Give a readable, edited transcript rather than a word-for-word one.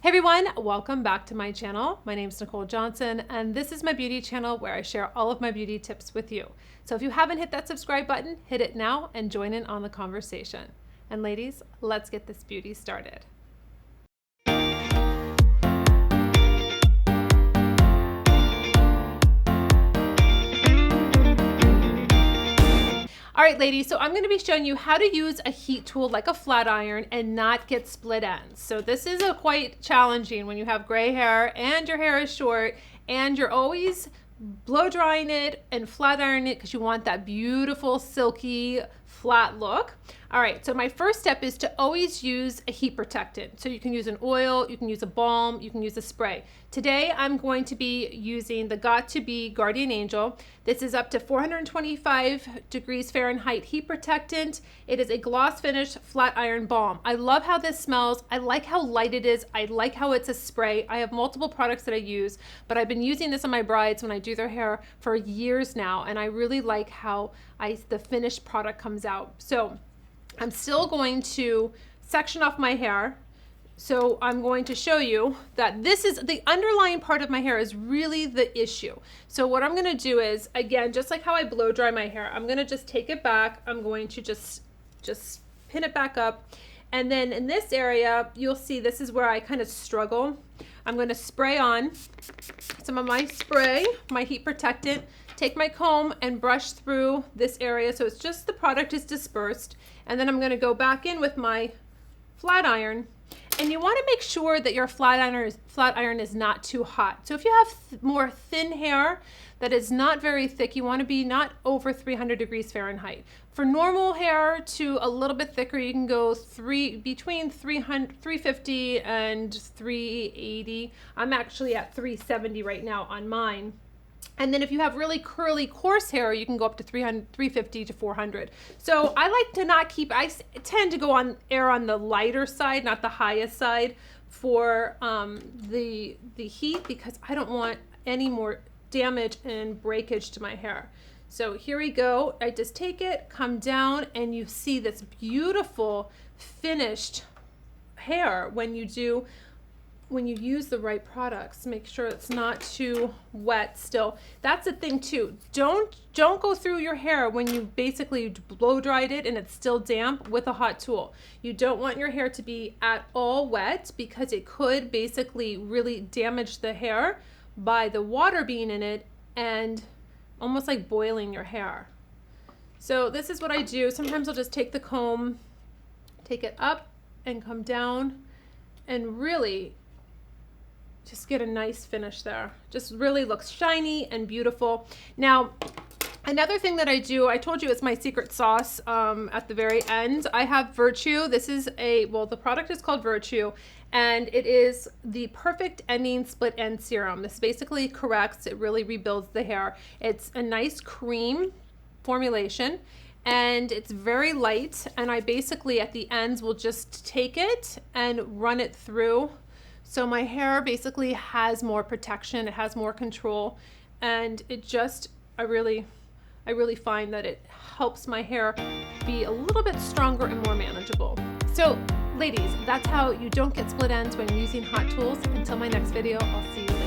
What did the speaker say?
Hey everyone, welcome back to my channel. My name is Nicole Johnson and this is my beauty channel where I share all of my beauty tips with you. So if you haven't hit that subscribe button, hit it now and join in on the conversation. And ladies, let's get this beauty started. All right, ladies, so I'm going to be showing you how to use a heat tool like a flat iron and not get split ends. So this is quite challenging when you have gray hair and your hair is short and you're always blow drying it and flat ironing it because you want that beautiful silky flat look. All right, so my first step is to always use a heat protectant. So you can use an oil, you can use a balm, you can use a spray. Today I'm going to be using the Got2b Guardian Angel. This is up to 425 degrees Fahrenheit heat protectant. It is a gloss finish flat iron balm. I love how this smells. I like how light it is. I like how it's a spray. I have multiple products that I use, but I've been using this on my brides when I do their hair for years now, and I really like how the finished product comes out. So I'm still going to section off my hair. So I'm going to show you that this is the underlying part of my hair is really the issue. So what I'm going to do is, again, just like how I blow dry my hair, I'm going to just take it back. I'm going to just pin it back up. And then in this area, you'll see this is where I kind of struggle. I'm going to spray on some of my spray, my heat protectant, take my comb and brush through this area so it's just the product is dispersed. And then I'm going to go back in with my flat iron. And you want to make sure that your flat iron is not too hot. So if you have more thin hair that is not very thick, you want to be not over 300 degrees Fahrenheit. For normal hair to a little bit thicker, you can go between 350 and 380. I'm actually at 370 right now on mine. And then if you have really curly, coarse hair, you can go up to 350 to 400. So I like to not keep, I tend to go on the lighter side, not the highest side for the heat, because I don't want any more damage and breakage to my hair. So here we go. I just take it, come down, and you see this beautiful finished hair when you use the right products. Make sure it's not too wet still. That's the thing too. Don't go through your hair when you basically blow dried it and it's still damp with a hot tool. You don't want your hair to be at all wet because it could basically really damage the hair by the water being in it and almost like boiling your hair. So this is what I do. Sometimes I'll just take the comb, take it up and come down and really just get a nice finish there. Just really looks shiny and beautiful. Now, another thing that I do, I told you it's my secret sauce at the very end. I have Virtue. This is the product is called Virtue, and it is the perfect ending split end serum. This basically corrects, it really rebuilds the hair. It's a nice cream formulation and it's very light, and I basically at the ends will just take it and run it through. So my hair basically has more protection, it has more control, and it just, I really find that it helps my hair be a little bit stronger and more manageable. So ladies, that's how you don't get split ends when using hot tools. Until my next video, I'll see you